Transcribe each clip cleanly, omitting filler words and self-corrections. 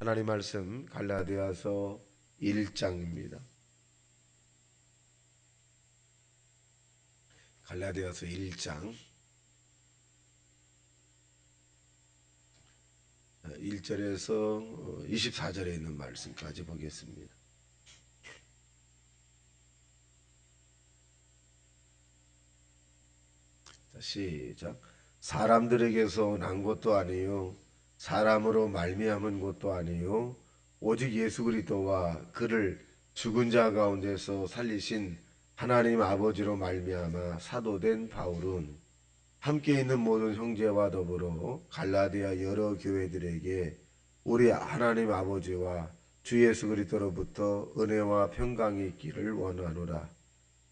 하나님 말씀 갈라디아서 1장입니다. 갈라디아서 1장 1절에서 24절에 있는 말씀까지 보겠습니다. 시작. 사람들에게서 난 것도 아니요 사람으로 말미암은 것도 아니요 오직 예수 그리스도와 그를 죽은 자 가운데서 살리신 하나님 아버지로 말미암아 사도된 바울은 함께 있는 모든 형제와 더불어 갈라디아 여러 교회들에게 우리 하나님 아버지와 주 예수 그리스도로부터 은혜와 평강이 있기를 원하노라.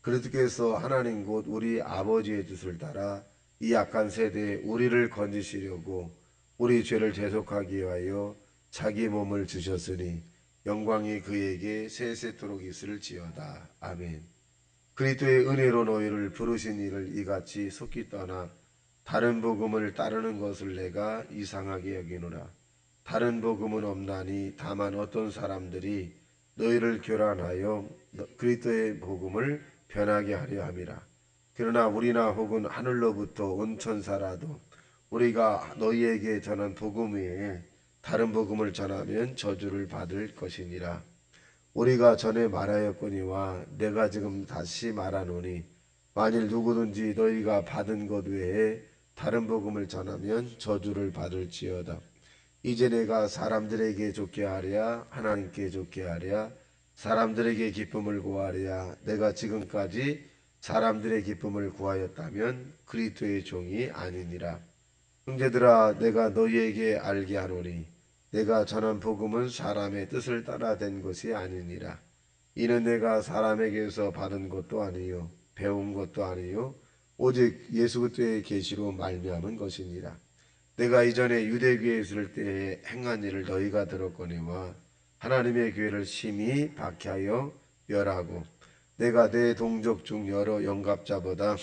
그리스도께서 하나님 곧 우리 아버지의 뜻을 따라 이 악한 세대에 우리를 건지시려고 우리 죄를 대속하기 위하여 자기 몸을 주셨으니 영광이 그에게 세세토록 있을지어다. 아멘. 그리스도의 은혜로 너희를 부르신 이를 이같이 속히 떠나 다른 복음을 따르는 것을 내가 이상하게 여기노라. 다른 복음은 없나니 다만 어떤 사람들이 너희를 교란하여 그리스도의 복음을 변하게 하려 함이라. 그러나 우리나 혹은 하늘로부터 온 천사라도 우리가 너희에게 전한 복음 외에 다른 복음을 전하면 저주를 받을 것이니라. 우리가 전에 말하였거니와 내가 지금 다시 말하노니 만일 누구든지 너희가 받은 것 외에 다른 복음을 전하면 저주를 받을지어다. 이제 내가 사람들에게 좋게 하랴 하나님께 좋게 하랴 사람들에게 기쁨을 구하랴. 내가 지금까지 사람들의 기쁨을 구하였다면 그리스도의 종이 아니니라. 형제들아 내가 너희에게 알게 하노니 내가 전한 복음은 사람의 뜻을 따라 된 것이 아니니라. 이는 내가 사람에게서 받은 것도 아니요 배운 것도 아니요 오직 예수 그리스도의 계시로 말미암은 것이니라. 내가 이전에 유대교에 있을 때에 행한 일을 너희가 들었거니와 하나님의 교회를 심히 박해하여 멸하고 내가 내 동족 중 여러 영갑자보다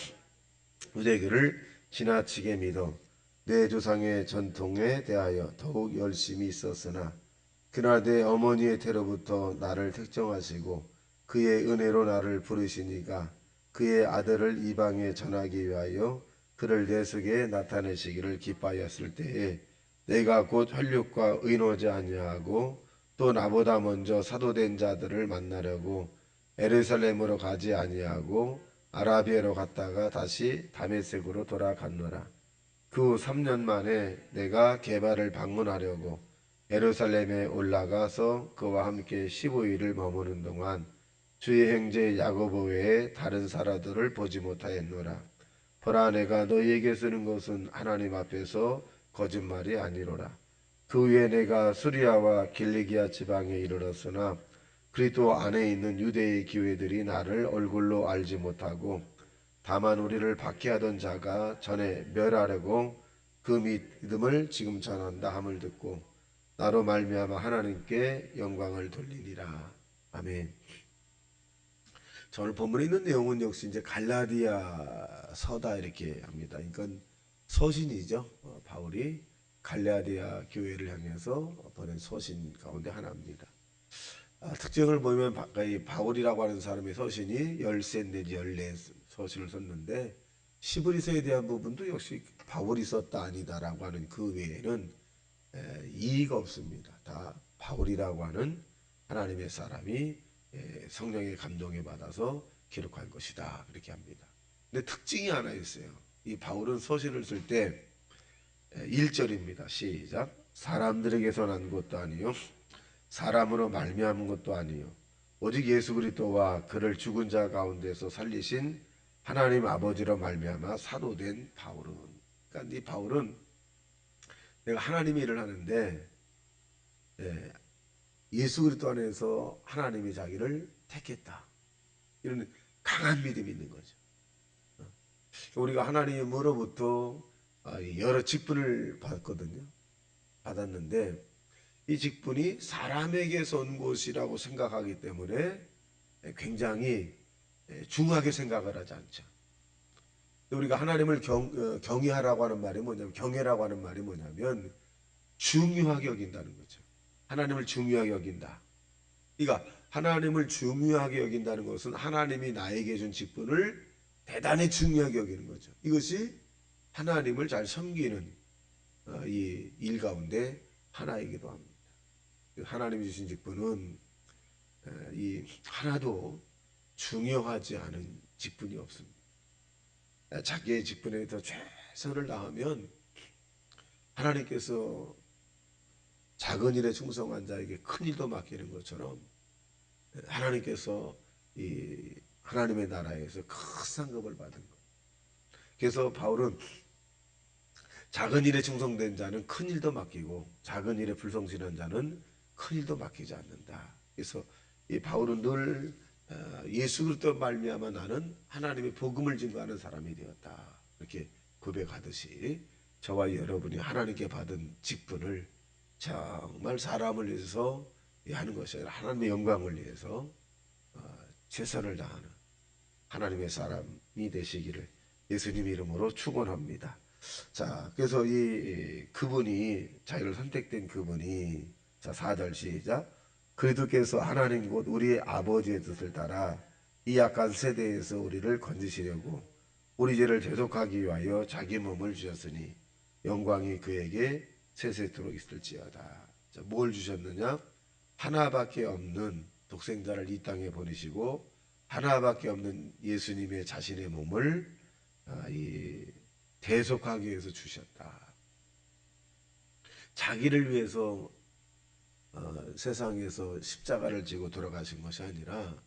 유대교를 지나치게 믿어 내 조상의 전통에 대하여 더욱 열심히 있었으나 그날 내 어머니의 태로부터 나를 택정하시고 그의 은혜로 나를 부르시니가 그의 아들을 이방에 전하기 위하여 그를 내 속에 나타내시기를 기뻐하였을 때에 내가 곧 혈육과 의논하지 아니하고 또 나보다 먼저 사도된 자들을 만나려고 예루살렘으로 가지 아니하고 아라비아로 갔다가 다시 다메섹으로 돌아갔노라. 그 후 3년 만에 내가 게바를 방문하려고 예루살렘에 올라가서 그와 함께 15일을 머무는 동안 주의 형제 야고보 외에 다른 사람들을 보지 못하였노라. 보라 내가 너희에게 쓰는 것은 하나님 앞에서 거짓말이 아니로라. 그 후에 내가 수리아와 길리기아 지방에 이르렀으나 그리스도 안에 있는 유대의 교회들이 나를 얼굴로 알지 못하고 다만 우리를 박해하던 자가 전에 멸하려고 그 믿음을 지금 전한다 함을 듣고 나로 말미암아 하나님께 영광을 돌리니라. 아멘. 자, 오늘 본문에 있는 내용은 역시 이제 갈라디아 서다 이렇게 합니다. 그러니까 서신이죠. 바울이 갈라디아 교회를 향해서 보낸 서신 가운데 하나입니다. 특징을 보면 바울이라고 하는 사람의 서신이 13 내지 14 서신을 썼는데 시브리서에 대한 부분도 역시 바울이 썼다 아니다라고 하는 그 외에는 이의가 없습니다. 다 바울이라고 하는 하나님의 사람이 성령의 감동에 받아서 기록한 것이다 그렇게 합니다. 근데 특징이 하나 있어요. 이 바울은 서신을 쓸 때 1절입니다. 시작. 사람들에게서 난 것도 아니요 사람으로 말미암은 것도 아니요 오직 예수 그리스도와 그를 죽은 자 가운데서 살리신 하나님 아버지로 말미암아 사도된 바울은, 그러니까 이 바울은 내가 하나님의 일을 하는데 예수 그리스도 안에서 하나님이 자기를 택했다 이런 강한 믿음이 있는 거죠. 우리가 하나님으로부터 여러 직분을 받았는데 이 직분이 사람에게서 온 것이라고 생각하기 때문에 굉장히 중하게 생각을 하지 않죠. 우리가 하나님을 경외하라고 하는 말이 뭐냐면 경외라고 하는 말이 뭐냐면 중요하게 여긴다는 거죠. 하나님을 중요하게 여긴다. 그러니까 하나님을 중요하게 여긴다는 것은 하나님이 나에게 준 직분을 대단히 중요하게 여기는 거죠. 이것이 하나님을 잘 섬기는 이 일 가운데 하나이기도 합니다. 하나님이 주신 직분은 이 하나도 중요하지 않은 직분이 없습니다. 자기의 직분에 더 최선을 다하면 하나님께서 작은 일에 충성한 자에게 큰 일도 맡기는 것처럼 하나님께서 이 하나님의 나라에서 큰 상급을 받은 것. 그래서 바울은 작은 일에 충성된 자는 큰 일도 맡기고 작은 일에 불성실한 자는 큰 일도 맡기지 않는다. 그래서 이 바울은 늘 예수 그리스도 말미암아 나는 하나님의 복음을 증거하는 사람이 되었다. 이렇게 고백하듯이 저와 여러분이 하나님께 받은 직분을 정말 사람을 위해서 하는 것이 아니라 하나님의 영광을 위해서 최선을 다하는 하나님의 사람이 되시기를 예수님 이름으로 축원합니다. 자, 그래서 이 그분이 자기를 선택된 그분이 자 4절 시작. 그리스도께서 하나님 곧 우리의 아버지의 뜻을 따라 이 약한 세대에서 우리를 건지시려고 우리 죄를 대속하기 위하여 자기 몸을 주셨으니 영광이 그에게 세세토록 있을지어다. 자, 뭘 주셨느냐? 하나밖에 없는 독생자를 이 땅에 보내시고 하나밖에 없는 예수님의 자신의 몸을 이 대속하기 위해서 주셨다. 자기를 위해서 세상에서 십자가를 지고 돌아가신 것이 아니라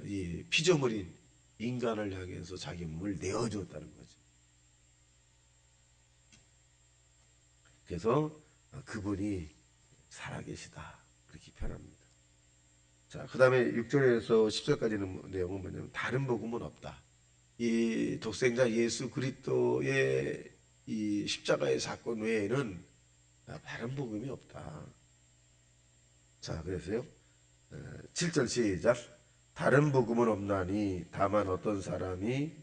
이 피조물인 인간을 향해서 자기 몸을 내어주었다는 거죠. 그래서 그분이 살아계시다 그렇게 표현합니다. 자, 그 다음에 6절에서 10절까지는 내용은 뭐냐면 다른 복음은 없다. 이 독생자 예수 그리스도의 이 십자가의 사건 외에는 다른 복음이 없다. 자, 그래서요. 7절 시작. 다른 복음은 없나니 다만 어떤 사람이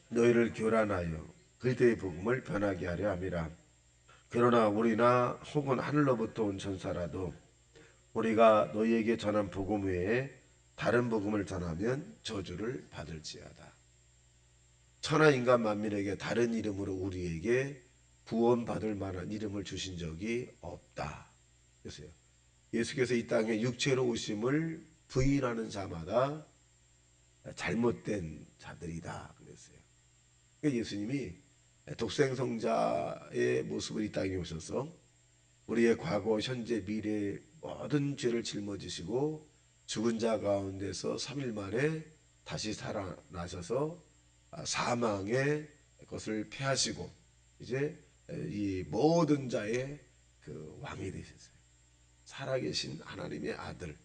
너희를 교란하여 그리스도의 복음을 변하게 하려 함이라. 그러나 우리나 혹은 하늘로부터 온 천사라도 우리가 너희에게 전한 복음 외에 다른 복음을 전하면 저주를 받을지어다. 천하 인간 만민에게 다른 이름으로 우리에게 구원받을 만한 이름을 주신 적이 없다. 그래서요. 예수께서 이 땅에 육체로 오심을 부인하는 자마다 잘못된 자들이다. 그랬어요. 그러니까 예수님이 독생성자의 모습을 이 땅에 오셔서 우리의 과거, 현재, 미래 모든 죄를 짊어지시고 죽은 자 가운데서 3일 만에 다시 살아나셔서 사망의 것을 패하시고 이제 이 모든 자의 그 왕이 되셨어요. 살아계신 하나님의 아들.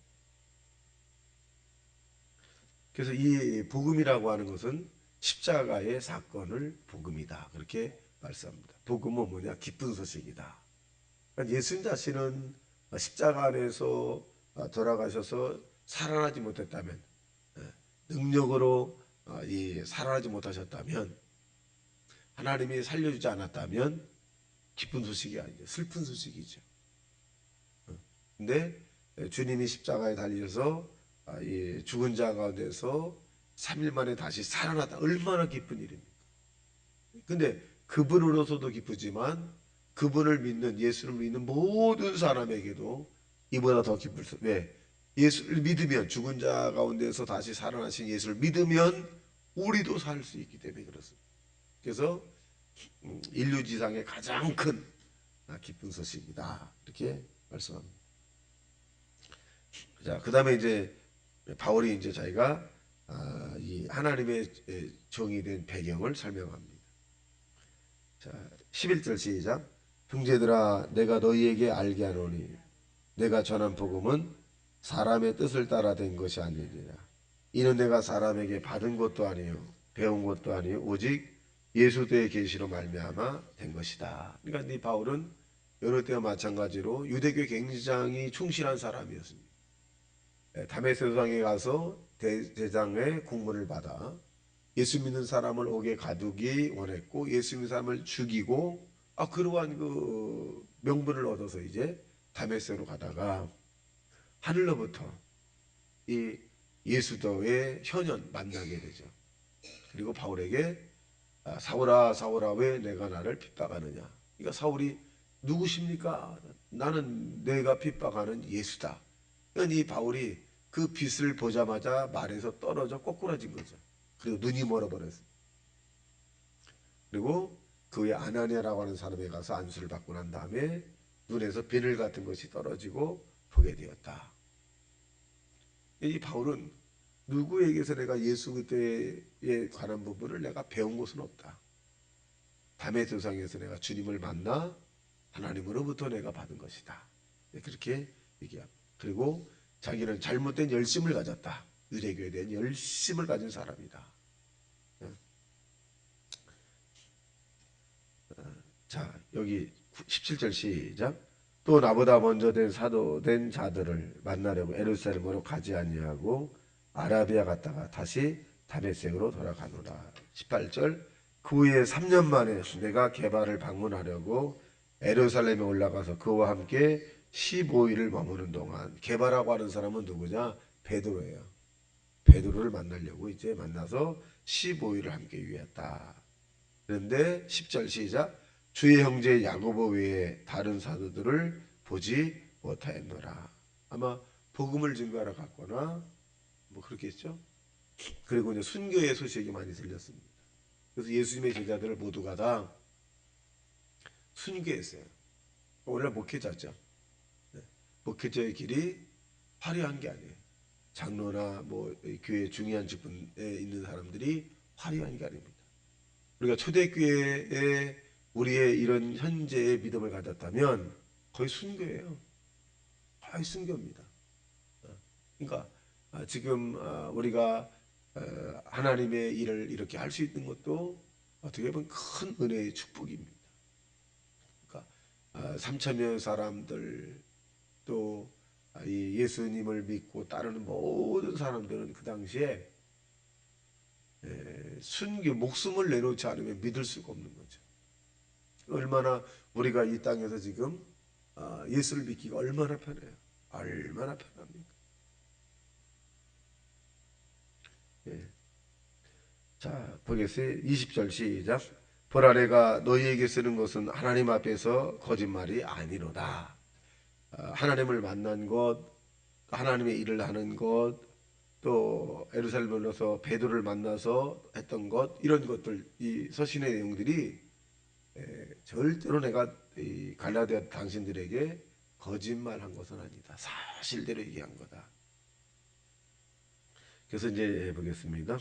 그래서 이 복음이라고 하는 것은 십자가의 사건을 복음이다. 그렇게 말씀합니다. 복음은 뭐냐? 기쁜 소식이다. 그러니까 예수님 자신은 십자가 안에서 돌아가셔서 살아나지 못했다면, 능력으로 살아나지 못하셨다면, 하나님이 살려주지 않았다면 기쁜 소식이 아니죠. 슬픈 소식이죠. 근데 주님이 십자가에 달려서 이 죽은 자 가운데서 3일 만에 다시 살아났다. 얼마나 기쁜 일입니까? 근데 그분으로서도 기쁘지만 그분을 믿는 예수를 믿는 모든 사람에게도 이보다 더 기쁠 수. 왜? 예수를 믿으면 죽은 자 가운데서 다시 살아나신 예수를 믿으면 우리도 살 수 있기 때문에 그렇습니다. 그래서 인류 지상의 가장 큰 기쁜 소식이다. 이렇게 말씀합니다. 자, 그다음에 이제 바울이 이제 자기가 이 하나님의 종이 된 배경을 설명합니다. 자, 11절 시작. 형제들아 내가 너희에게 알게 하노니 내가 전한 복음은 사람의 뜻을 따라 된 것이 아니니라. 이는 내가 사람에게 받은 것도 아니요 배운 것도 아니요 오직 예수의 계시로 말미암아 된 것이다. 그러니까 이 바울은 여러 때와 마찬가지로 유대교 굉장히 충실한 사람이었습니다. 다메섹 도상에 가서 대장의 공문을 받아 예수 믿는 사람을 옥에 가두기 원했고 예수 믿는 사람을 죽이고 그러한 그 명분을 얻어서 이제 다메섹으로 가다가 하늘로부터 이 예수도의 현현 만나게 되죠. 그리고 바울에게 사울아 사울아 왜 내가 나를 핍박하느냐. 그러니까 사울이 누구십니까? 나는 내가 핍박하는 예수다. 그러니까 이 바울이 그 빛을 보자마자 말에서 떨어져 꼬꾸라진 거죠. 그리고 눈이 멀어버렸어요. 그리고 그 후에 아나니아라고 하는 사람에 가서 안수를 받고 난 다음에 눈에서 비늘 같은 것이 떨어지고 보게 되었다. 이 바울은 누구에게서 내가 예수 그리스도에 관한 부분을 내가 배운 것은 없다. 담의 도상에서 내가 주님을 만나 하나님으로부터 내가 받은 것이다. 그렇게 얘기합니다. 그리고 자기는 잘못된 열심을 가졌다. 유대교에 대한 열심을 가진 사람이다. 자, 여기 17절 시작. 또 나보다 먼저 된 사도된 자들을 만나려고 예루살렘으로 가지 아니하고 아라비아 갔다가 다시 다메섹으로 돌아가노라. 18절. 그 후에 3년 만에 내가 게바를 방문하려고 예루살렘에 올라가서 그와 함께 15일을 머무는 동안, 게바라고 하는 사람은 누구냐? 베드로예요. 베드로를 만나려고 이제 만나서 15일을 함께 유했다. 그런데 10절 시작. 주의 형제 야고보 외에 다른 사도들을 보지 못하였노라. 아마 복음을 증거하러 갔거나 뭐 그렇겠죠. 그리고 이제 순교의 소식이 많이 들렸습니다. 그래서 예수님의 제자들을 모두가 다 순교했어요. 오늘 목회자죠. 목회자의 길이 화려한 게 아니에요. 장로나 뭐 교회 중요한 직분에 있는 사람들이 화려한 게 아닙니다. 우리가 초대교회에 우리의 이런 현재의 믿음을 가졌다면 거의 순교예요. 거의 순교입니다. 그러니까 지금 우리가 하나님의 일을 이렇게 할 수 있는 것도 어떻게 보면 큰 은혜의 축복입니다. 그러니까 3천여 사람들 또 이 예수님을 믿고 따르는 모든 사람들은 그 당시에 순교 목숨을 내놓지 않으면 믿을 수가 없는 거죠. 얼마나 우리가 이 땅에서 지금 예수를 믿기가 얼마나 편해요. 얼마나 편합니까? 예. 자, 보겠어요. 20절 시작. 보라 내가 너희에게 쓰는 것은 하나님 앞에서 거짓말이 아니로다. 하나님을 만난 것, 하나님의 일을 하는 것, 또 예루살렘에 올라서 베드로를 만나서 했던 것, 이런 것들, 이 서신의 내용들이 절대로 내가 이 갈라디아 당신들에게 거짓말한 것은 아니다. 사실대로 얘기한 거다. 그래서 이제 보겠습니다.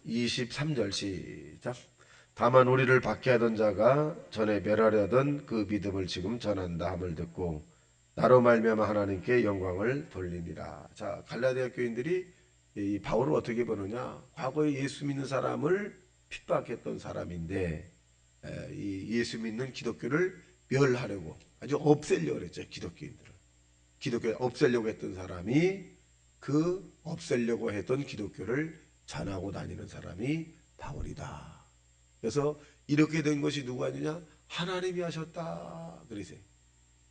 23절 시작. 다만 우리를 박해하던 자가 전에 멸하려던 그 믿음을 지금 전한다 함을 듣고 나로 말미암아 하나님께 영광을 돌립니다. 자, 갈라디아 교인들이 이 바울을 어떻게 보느냐? 과거에 예수 믿는 사람을 핍박했던 사람인데 이 예수 믿는 기독교를 멸하려고 아주 없애려고 그랬죠. 기독교를 없애려고 했던 사람이 그 없애려고 했던 기독교를 전하고 다니는 사람이 바울이다. 그래서 이렇게 된 것이 누가 아니냐? 하나님이 하셨다. 그러세요.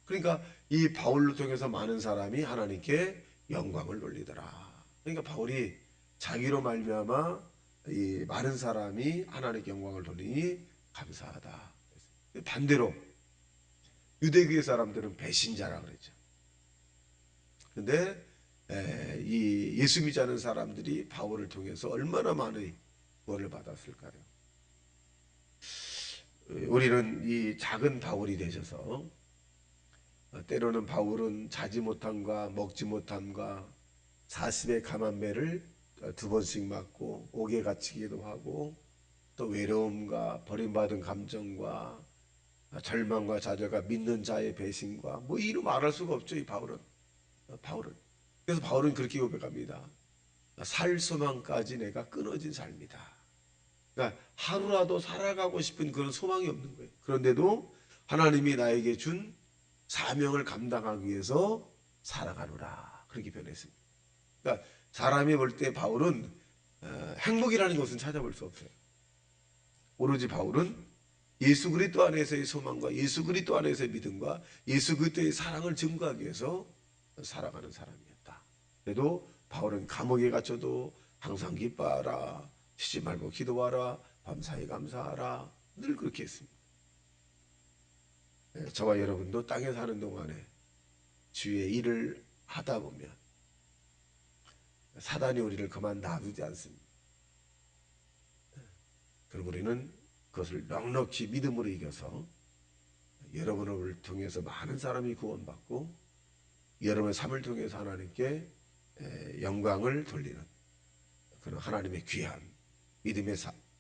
그러니까 이 바울을 통해서 많은 사람이 하나님께 영광을 돌리더라. 그러니까 바울이 자기로 말미암아 이 많은 사람이 하나님께 영광을 돌리니 감사하다. 반대로 유대교의 사람들은 배신자라 그랬죠. 그런데 이 예수 믿지 않은 사람들이 바울을 통해서 얼마나 많은 구원을 받았을까요? 우리는 이 작은 바울이 되셔서 때로는 바울은 자지 못함과 먹지 못함과 40의 감한매를 2번씩 맞고 옥에 갇히기도 하고 또 외로움과 버림받은 감정과 절망과 좌절과 믿는 자의 배신과 뭐 이루 말할 수가 없죠. 이 바울은. 그래서 바울은 그렇게 고백합니다. 살 소망까지 내가 끊어진 삶이다. 그러니까 하루라도 살아가고 싶은 그런 소망이 없는 거예요. 그런데도 하나님이 나에게 준 사명을 감당하기 위해서 살아가노라. 그렇게 변했습니다. 그러니까 사람이 볼 때 바울은 행복이라는 것은 찾아볼 수 없어요. 오로지 바울은 예수 그리스도 안에서의 소망과 예수 그리스도 안에서의 믿음과 예수 그리스도의 사랑을 증거하기 위해서 살아가는 사람이었다. 그래도 바울은 감옥에 갇혀도 항상 기뻐하라, 쉬지 말고 기도하라, 밤사이 감사하라, 늘 그렇게 했습니다. 저와 여러분도 땅에 사는 동안에 주의 일을 하다 보면 사단이 우리를 그만 놔두지 않습니다. 그리고 우리는 그것을 넉넉히 믿음으로 이겨서 여러분을 통해서 많은 사람이 구원받고 여러분의 삶을 통해서 하나님께 영광을 돌리는 그런 하나님의 귀한 믿음의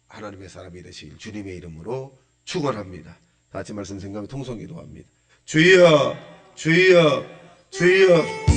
하나님의 사람이 되시길 주님의 이름으로 축원합니다. 다 같이 말씀 생각하며 통성기도합니다. 주여 주여 주여